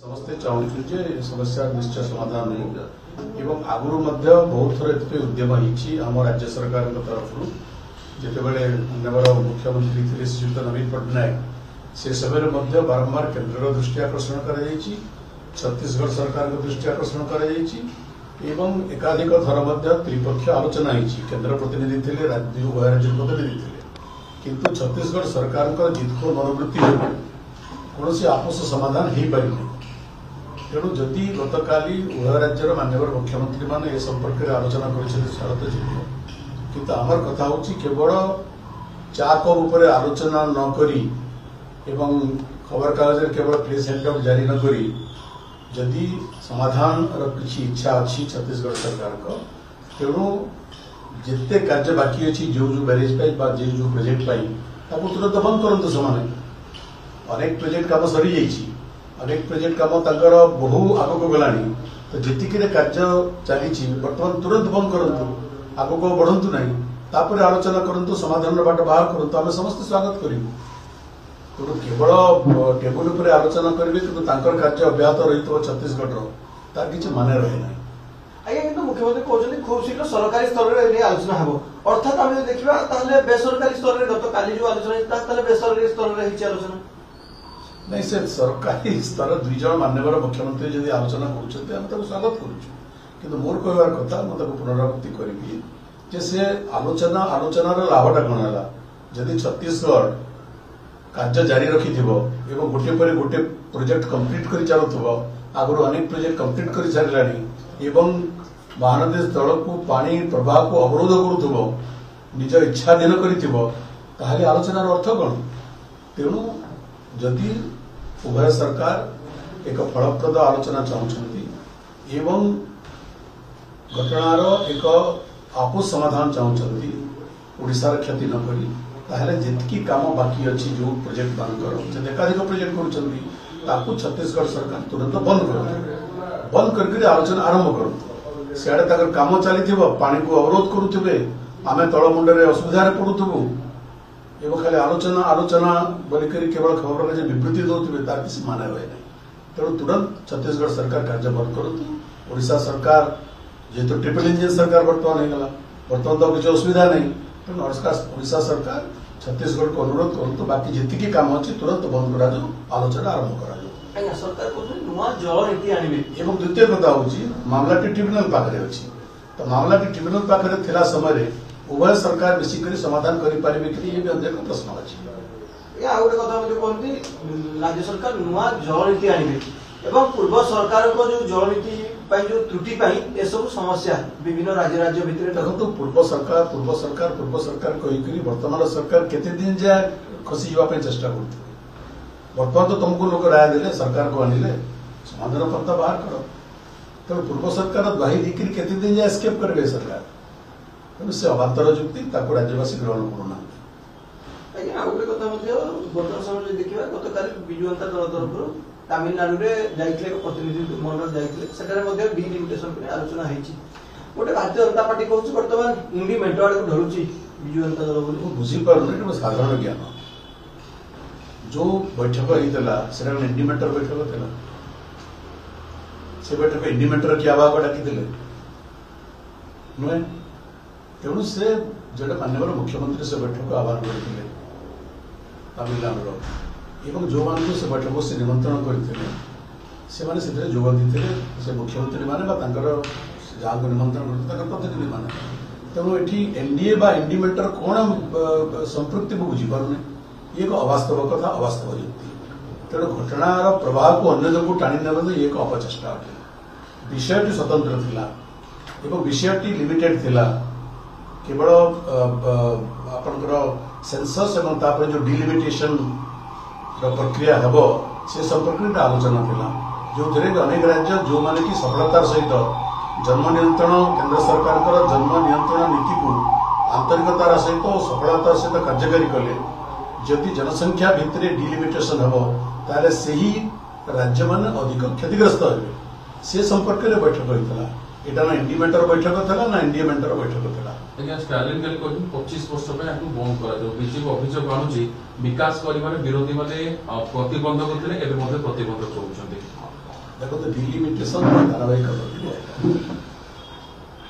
समस्ते चाहूँ जे समस्या निश्चय समाधान हो आगुरी बहुत थर ए उद्यम होम राज्य सरकार तरफ जितेबाला मानवर मुख्यमंत्री थे श्रीयुक्त नवीन पट्टनायक से समय बारंबार केन्द्र दृष्टि आकर्षण कर छत्तीसगढ़ सरकार दृष्टि आकर्षण कर एकाधिक थर त्रिपक्षीय आलोचना होती केन्द्र प्रतिनिधि थे उभय राज्य प्रतिनिधि थे किंतु छत्तीसगढ़ सरकार जितखोर मनोवृत्ति कौन आपस समाधान हो पार तेणु जदि गतकाली उभय राज्यर मानवर मुख्यमंत्री मान ए संपर्क में आलोचना कर किंतु आमर कथा हूँ केवल चा कप उपर आलोचना नक खबर कागज केवल प्रेस हैंडआउट जारी नक जदि समाधान किसी इच्छा अच्छी छत्तीसगढ़ सरकार को तेणु जिते कार्य बाकी अच्छी जो जो बैरेज जो प्रोजेक्ट तुरंत बंद करूँ से अनेक प्रोजेक्ट कम सरी जाइए अनेक प्रोजेक्ट कम बहु आग को गला तो जी कार्य चली बर्तमान तुरंत बंद करूँ आग को बढ़ंतु ना आलोचना करूँ समाधान बाट बाहर करूँ आम समस्त स्वागत करूँ तेणु केवल टेबुल उपर आलोचना करेंगे कि कार्य अब्याहत रही छत्तीसगढ़ तार किसी माने रहे ना आज्ञा किंतु मुख्यमंत्री कहते खूब शीघ्र सरकारी स्तर में आलोचना हम अर्थात आम देखा बेसरकारी स्तर में गत काली जो आलोचना बेसरकारी स्तर में आलोचना नहीं से सरकारी स्तर दुई जन मानवर मुख्यमंत्री जब आलोचना कर स्वागत करूँ मोर कहबार कथा मुझे पुनरावृत्ति करी से आलोचना आलोचनार लाभटा कौन है जदि छत्तीसगढ़ कार्य जारी रखि गोटे पर गोटे प्रोजेक्ट कंप्लीट कर चलुव आगुरी अनेक प्रोजेक्ट कंप्लीट कर सारा महानदी तल को पानी प्रवाह को अवरोध करुव निज इच्छाधीन कर आलोचनार अर्थ कौन तेणु जदि उभय सरकार एक फलप्रद आलोचना चाहते घटनार एक आपोष समाधान चाहते ओडिशार क्षति नक जितकी काम बाकी अच्छी जो प्रोजेक्ट मान एकाधिक प्रोजेक्ट कर छत्तीसगढ़ सरकार तुरंत बंद करके आलोचना आरंभ करूँ सियाड़े काम चली पानी को अवरोध करुवे आम तलमुंडे असुविधा पड़ुबू एवं खाली आलोचना आलोचना बोलिक केवल खबर कागज विवृत्ति दौते तार किसी माने रहे ना तेणु तुरंत छत्तीसगढ़ सरकार कार्य बंद करूँ ओडिशा सरकार जेहेतु ट्रिपल इंजिन सरकार बर्तमान बर्तमान तो किसी असुविधा नहीं तेणु ओडिशा सरकार छत्तीसगढ़ को अनुरोध करूँ बाकी जी काम अच्छी तुरंत बंद करा आलोचना आरंभ करा द्वितीय कथा हूँ मामलाटी ट्रिब्यूनाल पाखे अच्छी तो मामलाटी ट्रिब्यूनाल पाखे थिला समय उभय सरकार मिसिक समाधान करें कि ये भी अन्य प्रश्न अच्छी गोटे कथा कहते राज्य सरकार नुआ जल नीति आने पूर्व सरकार को जो जल नीति जो त्रुटि ए सब समस्या विभिन्न राज्य भितर देखो पूर्व सरकार कहीकि वर्तमान सरकार केते दिन जाए खसी जावाई चेष्टा कर बर्तमान तो तुमको लोग राय देले सरकार को आनिले समाधान पत्ता बाहर कर तेणु पूर्व सरकार द्वाही देकर केते दिन जाए एस्केप करेंगे सरकार तेणु से अबांतर युक्ति राज्यवासी ग्रहण करूना गोटे कथा बर्तमान समय देखा गतकाल विजु जनता दल तरफ तमिलनाडु में प्रतिनिधि मंडल जाते डिलिमिटेशन आलोचना गोटे भारतीय जनता पार्टी कहूँ बर्तमान इंडी मेट आड़ को धरुची विजु जनता दल बुझीपार साधारण ज्ञान जो बैठक होता से इंडिमेटर बैठक था से बैठक इंडिमेटर किए आवाह डाकी नुहे तेणु से जो मानवर मुख्यमंत्री से बैठक आह्वान करते तमिलनाडु जो मान से बैठक से निमंत्रण करते से जोगदी से मुख्यमंत्री माने जहाँ को निमंत्रण करते प्रतिनिधि माने तेणु ये एनडीए बा इंडिमेटर कौन संपृक्ति को बुझीपारे ये एक अवास्तव कथा अवास्तव युक्ति तेणु घटनार प्रभाव को अन्य जगह टाणी ने एक अपचेष्टा अटे विषय स्वतंत्र थिला विषय लिमिटेड थिला केवल आपनकर सेंसस और जो डिलिमिटेशन प्रक्रिया हम से संपर्क में आलोचना थिला जो अनेक राज्य जो माने कि सफलतार सहित जन्म नियंत्रण केंद्र सरकार जन्म नियंत्रण नीति को आंतरिकतार सहित सफलतार सहित कार्यकारी कले जदि जनसंख्या भितर डिलिमिटेशन हम ताले सही राज्य मान अधिक क्षतिग्रस्त हे से संपर्क में बैठक होता यहाँ ना इंडिमेटर बैठक था ना इंडिमेटर बैठक था स्टालिन कल 25 वर्ष बंद कर बीजेपी अभियोग आणुची विकास कर विरोधी मैंने प्रतिबंधक थे प्रतिबंधक होती देखो डिलिमिटेशन धारावाहिक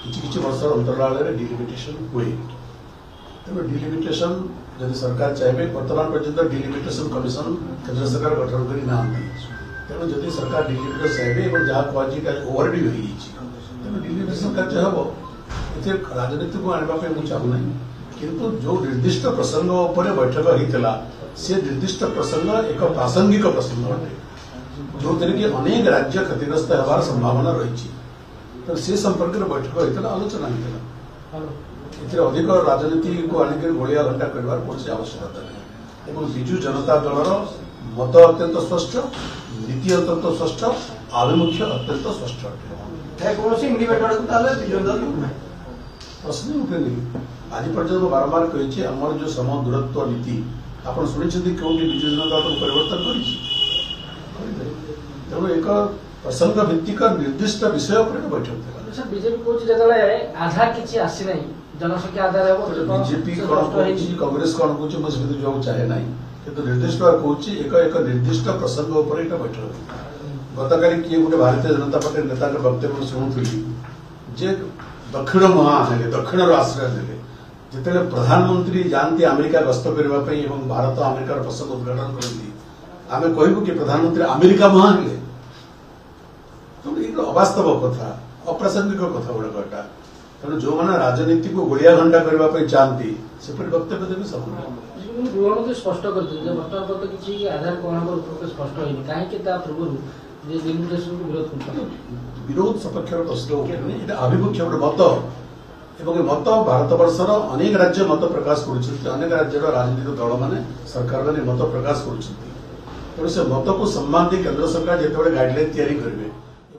किसी वर्ष अंतराल डिलिमिटेशन हुए तेणु डिलिमिटेशन जदि सरकार चाहिए बर्तमान पर्यंत डिलिमिटेशन कमिशन केंद्र सरकार गठन करना तेणु जदि सरकार डिलिमिटेशन चाहिए जहाँ कह ओवरड्यू तेणु डिलिमिटेशन कार्य हम राजनीति को आने मुझे चाहूना किंतु जो निर्दिष्ट प्रसंग उपर बैठक होता से निर्दिष्ट प्रसंग एक प्रासंगिक प्रसंग अटे जो थे कि अनेक राज्य क्षतिग्रस्त होवार संभावना रही तो से संपर्क में बैठक होता आलोचना होता अधिक राजनीति को आनिक गोलिया घंटा कर कौन आवश्यकता नहीं विजु जनता दलर मत अत्यंत स्पष्ट नीति अत्यंत स्पष्ट आभिमुख्य अत्यंत स्पष्ट अटे प्रश्न उठेनि आज पर्यटन बारंबार कही आमर जो सम दूरत्व नीति आप शुणी कौटी विजु जनता दल परिवर्तन कर तेणु एक प्रसंग भित्तिक निर्दिष्ट विषय पर बैठक सर बीजेपी कौन जगह आधार किसी आसी ना जनसंख्या आधार बीजेपी कौन कह कांग्रेस कौन कह मुझे जो चाहे ना कि निर्दिष्ट कौच एक निर्दिष्ट प्रसंग उपर एक बैठक गतकाली किए गोटे भारतीय जनता पार्टी नेता वक्तव्य शुणुली जे दक्षिण महाने दक्षिण आश्रय ने जिते प्रधानमंत्री जाती अमेरिका गस्त करने भारत अमेरिकार प्रसंग उद्घाटन करती आम कहूँ कि प्रधानमंत्री अमेरिका महाने तेणु ये अवास्तव कथा अप्रासंगिक कथा गुड़ाक तेणु जो मैंने राजनीति को गोलिया घंटा करने चाहती से वक्तव्य देवी सब गृहमंत्री स्पष्ट करते बर्तमान पर्यंत किसी आधार कौन स्पष्ट होनी कहीं पूर्व डिलिमिटेशन को विरोध कर विरोध सपक्ष प्रश्न उठे ये आभिमुख्य गोटे मत एवं मत भारत वर्षर अनेक राज्य मत प्रकाश कर राज्यर राजनीतिक दल मैंने सरकार मैंने मत प्रकाश कर तेणु से मत को सम्मान दी केंद्र सरकार जिते गाइडलाइन तैयारी करेंगे